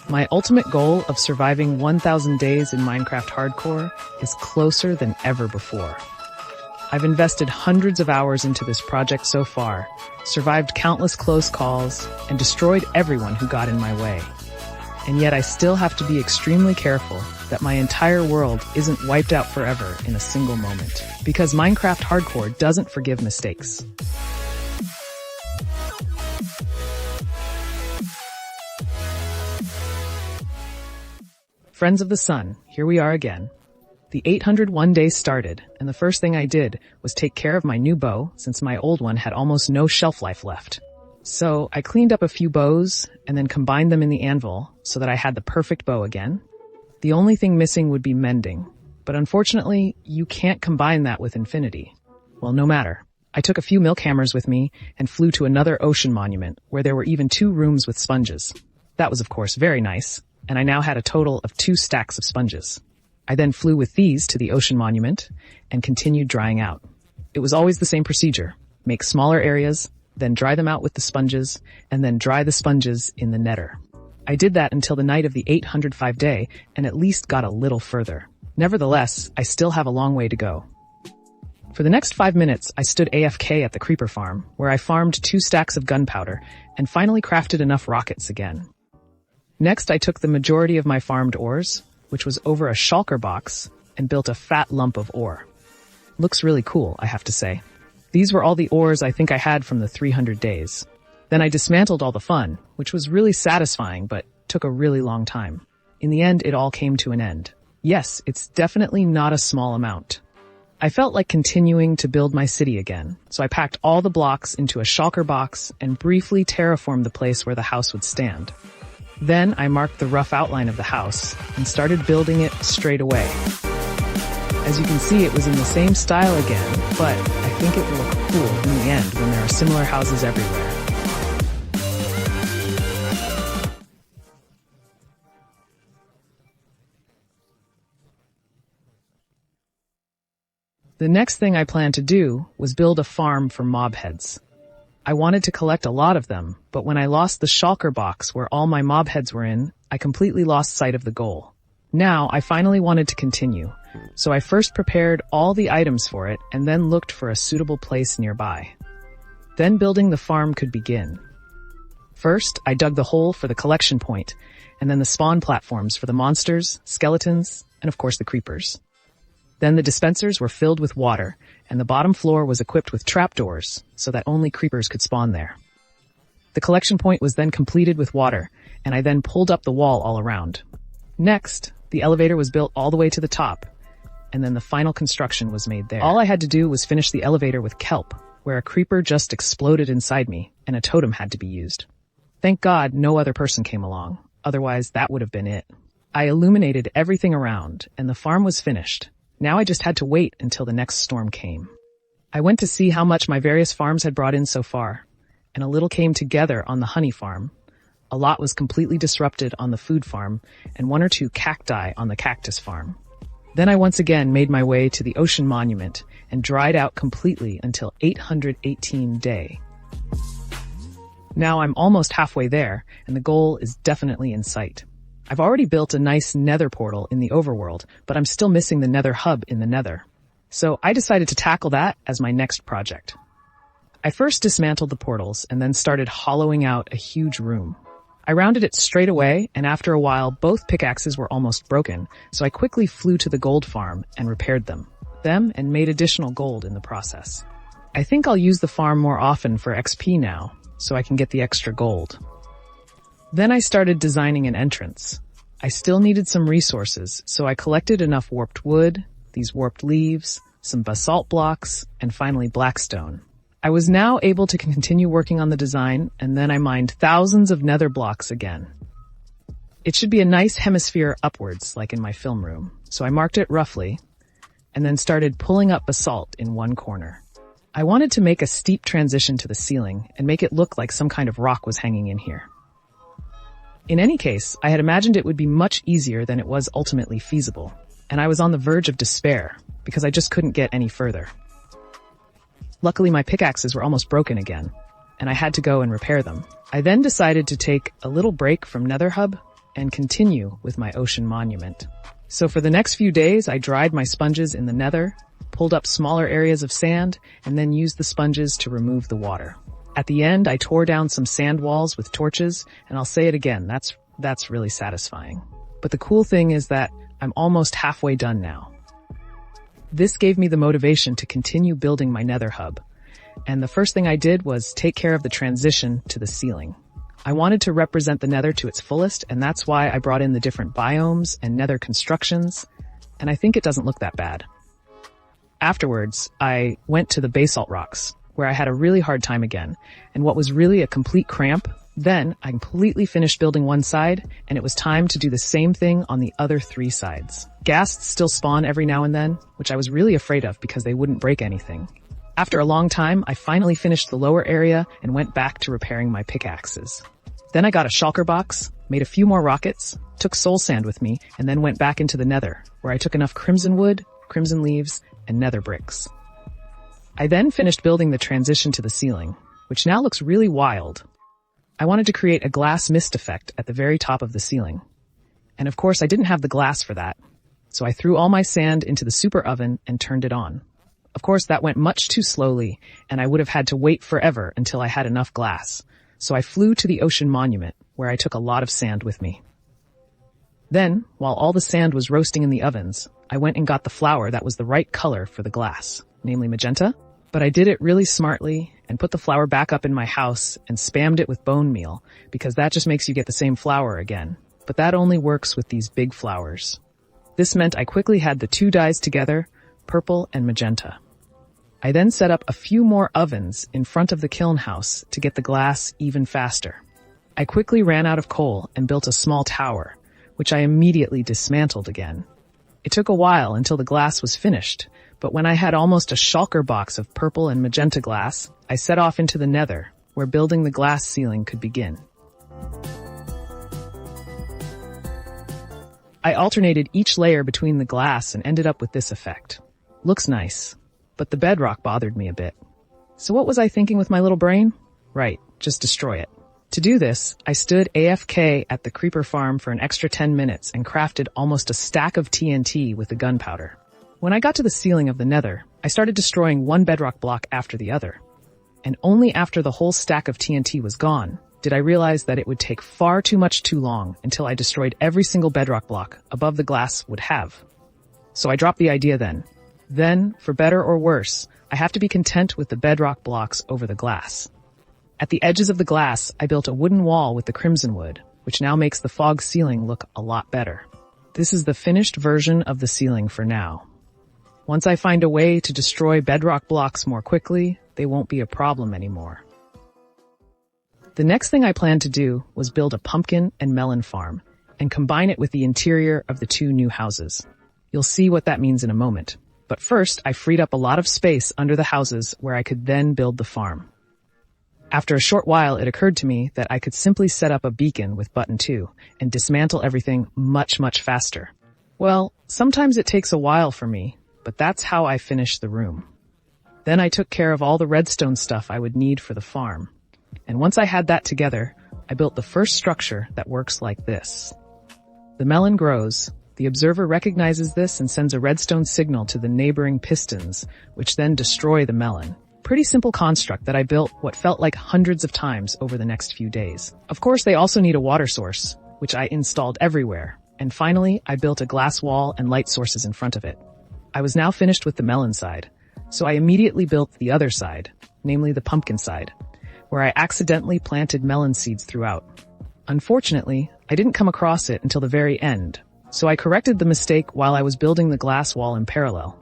My ultimate goal of surviving 1,000 days in Minecraft Hardcore is closer than ever before. I've invested hundreds of hours into this project so far, survived countless close calls, and destroyed everyone who got in my way. And yet I still have to be extremely careful that my entire world isn't wiped out forever in a single moment, because Minecraft Hardcore doesn't forgive mistakes. Friends of the Sun, here we are again. The 801 days started, and the first thing I did was take care of my new bow since my old one had almost no shelf life left. So I cleaned up a few bows and then combined them in the anvil so that I had the perfect bow again. The only thing missing would be mending, but unfortunately, you can't combine that with infinity. Well, no matter. I took a few milk hammers with me and flew to another ocean monument where there were even 2 rooms with sponges. That was, of course, very nice, and I now had a total of 2 stacks of sponges. I then flew with these to the ocean monument and continued drying out. It was always the same procedure. Make smaller areas, then dry them out with the sponges, and then dry the sponges in the netter. I did that until the night of the 805 day and at least got a little further. Nevertheless, I still have a long way to go. For the next 5 minutes, I stood AFK at the creeper farm, where I farmed 2 stacks of gunpowder and finally crafted enough rockets again. Next, I took the majority of my farmed ores, which was over a shulker box, and built a fat lump of ore. Looks really cool, I have to say. These were all the ores I think I had from the 300 days. Then I dismantled all the fun, which was really satisfying but took a really long time. In the end, it all came to an end. Yes, it's definitely not a small amount. I felt like continuing to build my city again, so I packed all the blocks into a shulker box and briefly terraformed the place where the house would stand. Then I marked the rough outline of the house and started building it straight away. As you can see, it was in the same style again, but I think it will look cool in the end when there are similar houses everywhere. The next thing I planned to do was build a farm for mob heads. I wanted to collect a lot of them, but when I lost the shulker box where all my mob heads were in, I completely lost sight of the goal. Now, I finally wanted to continue, so I first prepared all the items for it and then looked for a suitable place nearby. Then building the farm could begin. First, I dug the hole for the collection point, and then the spawn platforms for the monsters, skeletons, and of course the creepers. Then the dispensers were filled with water, and the bottom floor was equipped with trapdoors so that only creepers could spawn there. The collection point was then completed with water, and I then pulled up the wall all around. Next, the elevator was built all the way to the top, and then the final construction was made there. All I had to do was finish the elevator with kelp, where a creeper just exploded inside me, and a totem had to be used. Thank God no other person came along, otherwise that would have been it. I illuminated everything around, and the farm was finished. Now I just had to wait until the next storm came. I went to see how much my various farms had brought in so far, and a little came together on the honey farm. A lot was completely disrupted on the food farm, and 1 or 2 cacti on the cactus farm. Then I once again made my way to the ocean monument and dried out completely until 818 day. Now I'm almost halfway there, and the goal is definitely in sight. I've already built a nice nether portal in the overworld, but I'm still missing the nether hub in the nether. So I decided to tackle that as my next project. I first dismantled the portals and then started hollowing out a huge room. I rounded it straight away, and after a while, both pickaxes were almost broken, so I quickly flew to the gold farm and repaired them and made additional gold in the process. I think I'll use the farm more often for XP now, so I can get the extra gold. Then I started designing an entrance. I still needed some resources, so I collected enough warped wood, these warped leaves, some basalt blocks, and finally blackstone. I was now able to continue working on the design, and then I mined thousands of nether blocks again. It should be a nice hemisphere upwards, like in my film room, so I marked it roughly, and then started pulling up basalt in one corner. I wanted to make a steep transition to the ceiling and make it look like some kind of rock was hanging in here. In any case, I had imagined it would be much easier than it was ultimately feasible, and I was on the verge of despair because I just couldn't get any further. Luckily, my pickaxes were almost broken again, and I had to go and repair them. I then decided to take a little break from Nether Hub and continue with my ocean monument. So for the next few days, I dried my sponges in the nether, pulled up smaller areas of sand, and then used the sponges to remove the water. At the end, I tore down some sand walls with torches, and I'll say it again, that's really satisfying. But the cool thing is that I'm almost halfway done now. This gave me the motivation to continue building my nether hub. And the first thing I did was take care of the transition to the ceiling. I wanted to represent the nether to its fullest, and that's why I brought in the different biomes and nether constructions, and I think it doesn't look that bad. Afterwards, I went to the basalt rocks, where I had a really hard time again, and what was really a complete cramp. Then I completely finished building one side, and it was time to do the same thing on the other 3 sides. Ghasts still spawn every now and then, which I was really afraid of because they wouldn't break anything. After a long time, I finally finished the lower area and went back to repairing my pickaxes. Then I got a shulker box, made a few more rockets, took soul sand with me, and then went back into the nether, where I took enough crimson wood, crimson leaves, and nether bricks. I then finished building the transition to the ceiling, which now looks really wild. I wanted to create a glass mist effect at the very top of the ceiling. And of course, I didn't have the glass for that. So I threw all my sand into the super oven and turned it on. Of course, that went much too slowly, and I would have had to wait forever until I had enough glass. So I flew to the ocean monument, where I took a lot of sand with me. Then, while all the sand was roasting in the ovens, I went and got the flour that was the right color for the glass, namely magenta. But I did it really smartly and put the flour back up in my house and spammed it with bone meal because that just makes you get the same flour again. But that only works with these big flowers. This meant I quickly had the 2 dyes together, purple and magenta. I then set up a few more ovens in front of the kiln house to get the glass even faster. I quickly ran out of coal and built a small tower, which I immediately dismantled again. It took a while until the glass was finished, but when I had almost a shulker box of purple and magenta glass, I set off into the nether, where building the glass ceiling could begin. I alternated each layer between the glass and ended up with this effect. Looks nice, but the bedrock bothered me a bit. So what was I thinking with my little brain? Right, just destroy it. To do this, I stood AFK at the creeper farm for an extra 10 minutes and crafted almost a stack of TNT with the gunpowder. When I got to the ceiling of the nether, I started destroying one bedrock block after the other. And only after the whole stack of TNT was gone, did I realize that it would take far too long until I destroyed every single bedrock block above the glass would have. So I dropped the idea then. Then, for better or worse, I have to be content with the bedrock blocks over the glass. At the edges of the glass, I built a wooden wall with the crimson wood, which now makes the fog ceiling look a lot better. This is the finished version of the ceiling for now. Once I find a way to destroy bedrock blocks more quickly, they won't be a problem anymore. The next thing I planned to do was build a pumpkin and melon farm and combine it with the interior of the 2 new houses. You'll see what that means in a moment. But first, I freed up a lot of space under the houses where I could then build the farm. After a short while, it occurred to me that I could simply set up a beacon with button 2 and dismantle everything much faster. Well, sometimes it takes a while for me, but that's how I finished the room. Then I took care of all the redstone stuff I would need for the farm. And once I had that together, I built the first structure that works like this. The melon grows. The observer recognizes this and sends a redstone signal to the neighboring pistons, which then destroy the melon. Pretty simple construct that I built what felt like hundreds of times over the next few days. Of course, they also need a water source, which I installed everywhere. And finally, I built a glass wall and light sources in front of it. I was now finished with the melon side, so I immediately built the other side, namely the pumpkin side, where I accidentally planted melon seeds throughout. Unfortunately, I didn't come across it until the very end, so I corrected the mistake while I was building the glass wall in parallel.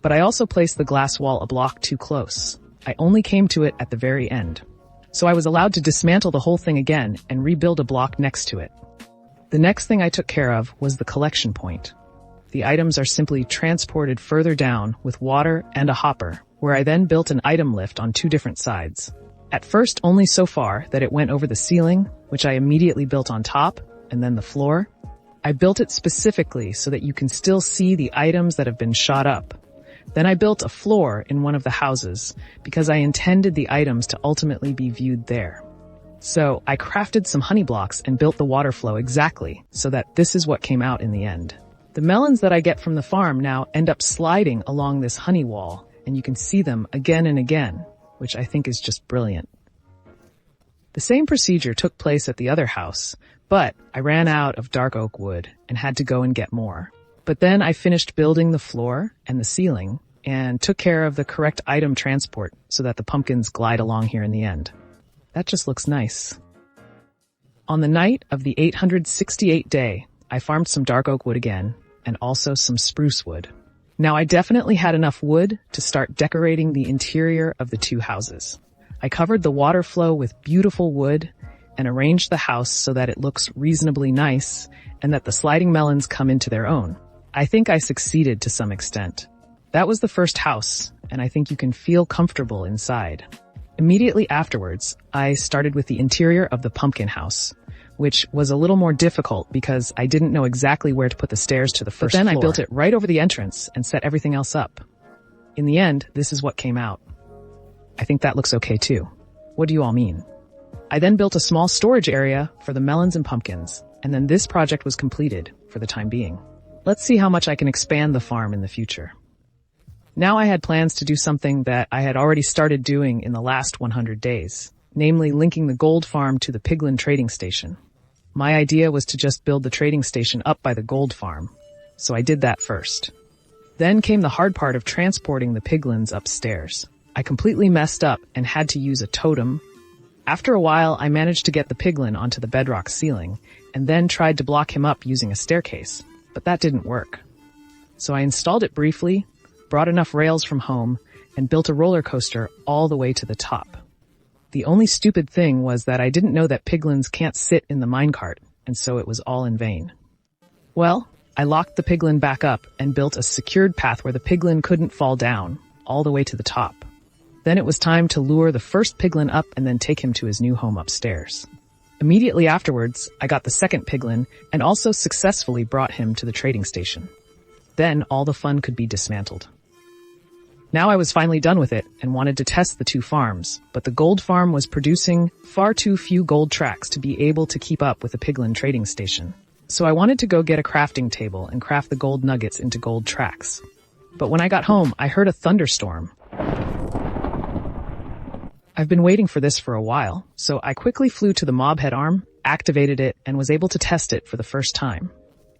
But I also placed the glass wall a block too close. I only came to it at the very end. So I was allowed to dismantle the whole thing again and rebuild a block next to it. The next thing I took care of was the collection point. The items are simply transported further down with water and a hopper, where I then built an item lift on 2 different sides. At first, only so far that it went over the ceiling, which I immediately built on top, and then the floor. I built it specifically so that you can still see the items that have been shot up. Then I built a floor in one of the houses because I intended the items to ultimately be viewed there. So I crafted some honey blocks and built the water flow exactly so that this is what came out in the end. The melons that I get from the farm now end up sliding along this honey wall, and you can see them again and again, which I think is just brilliant. The same procedure took place at the other house, but I ran out of dark oak wood and had to go and get more. But then I finished building the floor and the ceiling and took care of the correct item transport so that the pumpkins glide along here in the end. That just looks nice. On the night of the 868th day, I farmed some dark oak wood again and also some spruce wood. Now I definitely had enough wood to start decorating the interior of the two houses. I covered the water flow with beautiful wood and arranged the house so that it looks reasonably nice and that the sliding melons come into their own. I think I succeeded to some extent. That was the first house, and I think you can feel comfortable inside. Immediately afterwards, I started with the interior of the pumpkin house, which was a little more difficult because I didn't know exactly where to put the stairs to the first floor. But then I built it right over the entrance and set everything else up. In the end, this is what came out. I think that looks okay too. What do you all mean? I then built a small storage area for the melons and pumpkins, and then this project was completed for the time being. Let's see how much I can expand the farm in the future. Now I had plans to do something that I had already started doing in the last 100 days, namely linking the gold farm to the piglin trading station. My idea was to just build the trading station up by the gold farm, so I did that first. Then came the hard part of transporting the piglins upstairs. I completely messed up and had to use a totem. After a while, I managed to get the piglin onto the bedrock ceiling and then tried to block him up using a staircase, but that didn't work. So I installed it briefly, brought enough rails from home, and built a roller coaster all the way to the top. The only stupid thing was that I didn't know that piglins can't sit in the minecart, and so it was all in vain. Well, I locked the piglin back up and built a secured path where the piglin couldn't fall down, all the way to the top. Then it was time to lure the first piglin up and then take him to his new home upstairs. Immediately afterwards, I got the second piglin and also successfully brought him to the trading station. Then all the fun could be dismantled. Now I was finally done with it and wanted to test the two farms, but the gold farm was producing far too few gold tracks to be able to keep up with the piglin trading station. So I wanted to go get a crafting table and craft the gold nuggets into gold tracks. But when I got home, I heard a thunderstorm. I've been waiting for this for a while, so I quickly flew to the mob head arm, activated it, and was able to test it for the first time.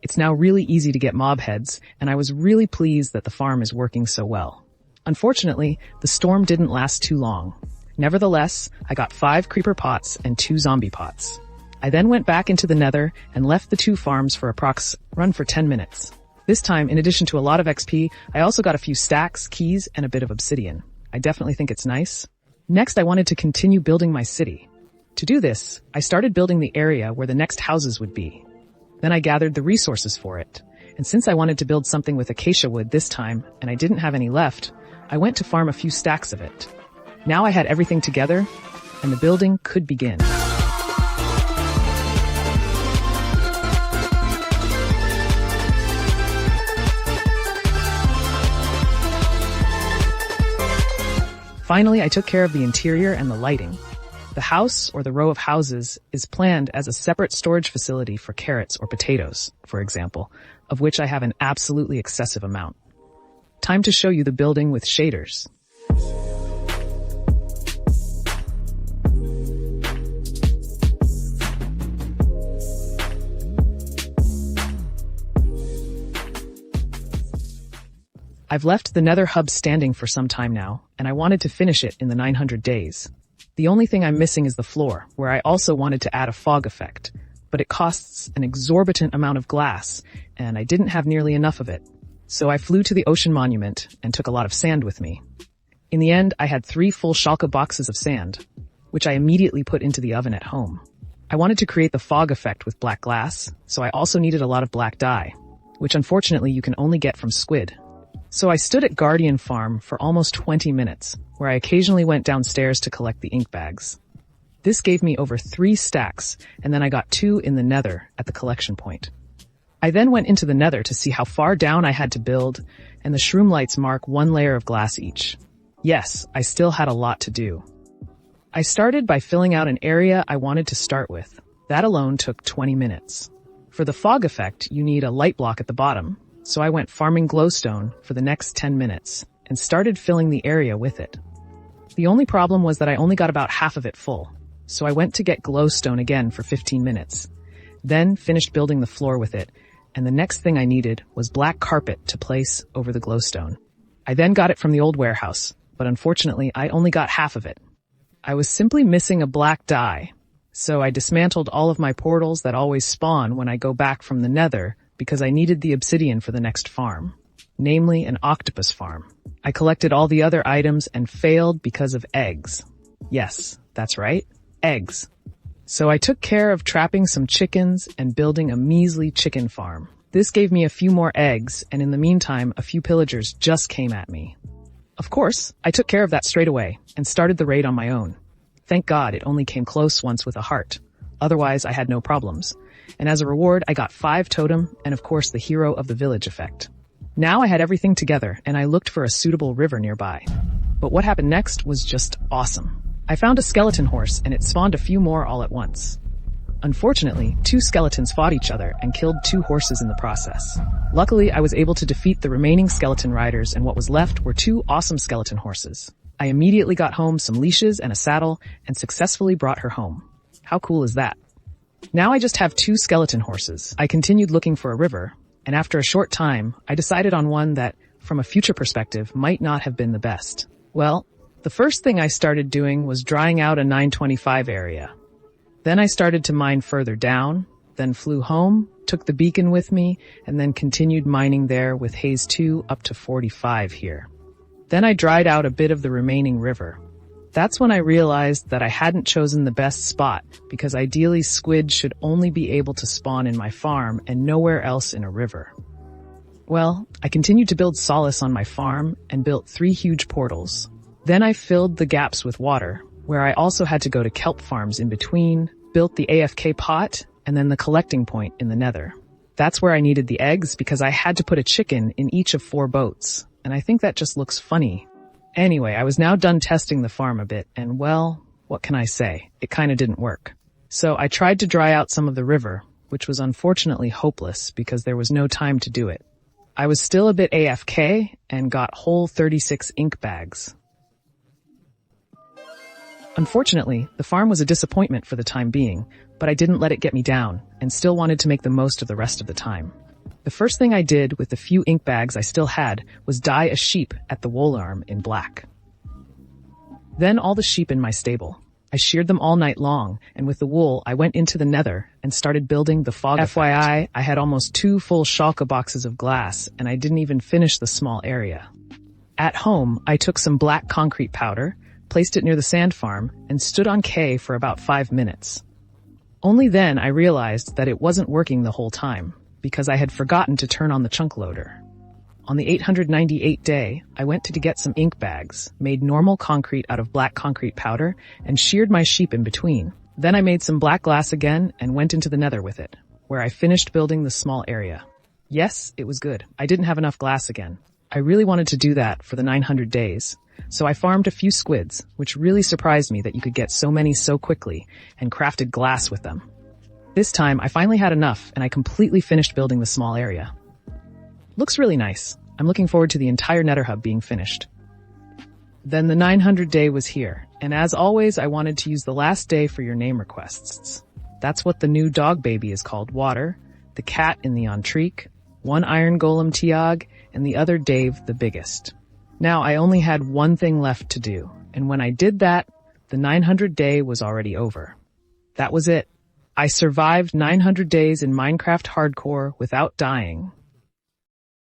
It's now really easy to get mob heads, and I was really pleased that the farm is working so well. Unfortunately, the storm didn't last too long. Nevertheless, I got 5 creeper pots and 2 zombie pots. I then went back into the nether and left the two farms for run for 10 minutes. This time, in addition to a lot of XP, I also got a few stacks, keys, and a bit of obsidian. I definitely think it's nice. Next, I wanted to continue building my city. To do this, I started building the area where the next houses would be. Then I gathered the resources for it. And since I wanted to build something with acacia wood this time, and I didn't have any left, I went to farm a few stacks of it. Now I had everything together, and the building could begin. Finally, I took care of the interior and the lighting. The house, or the row of houses, is planned as a separate storage facility for carrots or potatoes, for example, of which I have an absolutely excessive amount. Time to show you the building with shaders. I've left the nether hub standing for some time now, and I wanted to finish it in the 900 days. The only thing I'm missing is the floor, where I also wanted to add a fog effect, but it costs an exorbitant amount of glass, and I didn't have nearly enough of it. So I flew to the ocean monument and took a lot of sand with me. In the end, I had 3 full shulker boxes of sand, which I immediately put into the oven at home. I wanted to create the fog effect with black glass, so I also needed a lot of black dye, which unfortunately you can only get from squid. So I stood at Guardian Farm for almost 20 minutes, where I occasionally went downstairs to collect the ink bags. This gave me over 3 stacks, and then I got 2 in the nether at the collection point. I then went into the nether to see how far down I had to build, and the shroom lights mark 1 layer of glass each. Yes, I still had a lot to do. I started by filling out an area I wanted to start with. That alone took 20 minutes. For the fog effect, you need a light block at the bottom, so I went farming glowstone for the next 10 minutes and started filling the area with it. The only problem was that I only got about half of it full, so I went to get glowstone again for 15 minutes, then finished building the floor with it, and the next thing I needed was black carpet to place over the glowstone. I then got it from the old warehouse, but unfortunately I only got half of it. I was simply missing a black dye, so I dismantled all of my portals that always spawn when I go back from the nether because I needed the obsidian for the next farm, namely an octopus farm. I collected all the other items and failed because of eggs. Yes, that's right, eggs. So I took care of trapping some chickens and building a measly chicken farm. This gave me a few more eggs, and in the meantime, a few pillagers just came at me. Of course, I took care of that straight away and started the raid on my own. Thank God it only came close once with a heart. Otherwise, I had no problems. And as a reward, I got 5 totem and of course the hero of the village effect. Now I had everything together and I looked for a suitable river nearby. But what happened next was just awesome. I found a skeleton horse and it spawned a few more all at once. Unfortunately, 2 skeletons fought each other and killed 2 horses in the process. Luckily, I was able to defeat the remaining skeleton riders and what was left were 2 awesome skeleton horses. I immediately got home some leashes and a saddle and successfully brought her home. How cool is that? Now I just have 2 skeleton horses. I continued looking for a river, and after a short time, I decided on one that, from a future perspective, might not have been the best. Well, the first thing I started doing was drying out a 925 area. Then I started to mine further down, then flew home, took the beacon with me, and then continued mining there with haze 2 up to 45 here. Then I dried out a bit of the remaining river. That's when I realized that I hadn't chosen the best spot because ideally squid should only be able to spawn in my farm and nowhere else in a river. Well, I continued to build solace on my farm and built 3 huge portals. Then I filled the gaps with water, where I also had to go to kelp farms in between, built the AFK pot, and then the collecting point in the nether. That's where I needed the eggs because I had to put a chicken in each of 4 boats, and I think that just looks funny. Anyway, I was now done testing the farm a bit, and well, what can I say? It kinda didn't work. So I tried to dry out some of the river, which was unfortunately hopeless because there was no time to do it. I was still a bit AFK and got whole 36 ink bags. Unfortunately, the farm was a disappointment for the time being, but I didn't let it get me down and still wanted to make the most of the rest of the time. The first thing I did with the few ink bags I still had was dye a sheep at the wool arm in black. Then all the sheep in my stable. I sheared them all night long, and with the wool I went into the nether and started building the fog effect. FYI, I had almost 2 full shulker boxes of glass and I didn't even finish the small area. At home, I took some black concrete powder, placed it near the sand farm, and stood on K for about 5 minutes. Only then I realized that it wasn't working the whole time, because I had forgotten to turn on the chunk loader. On the 898th day, I went to get some ink bags, made normal concrete out of black concrete powder, and sheared my sheep in between. Then I made some black glass again and went into the nether with it, where I finished building the small area. Yes, it was good. I didn't have enough glass again. I really wanted to do that for the 900 days. So I farmed a few squids, which really surprised me that you could get so many so quickly, and crafted glass with them. This time, I finally had enough, and I completely finished building the small area. Looks really nice. I'm looking forward to the entire nether hub being finished. Then the 900 day was here, and as always, I wanted to use the last day for your name requests. That's what the new dog baby is called, Water, the cat in the Ontreek, one iron golem Tiag, and the other Dave the biggest. Now, I only had one thing left to do, and when I did that, the 900 day was already over. That was it. I survived 900 days in Minecraft Hardcore without dying,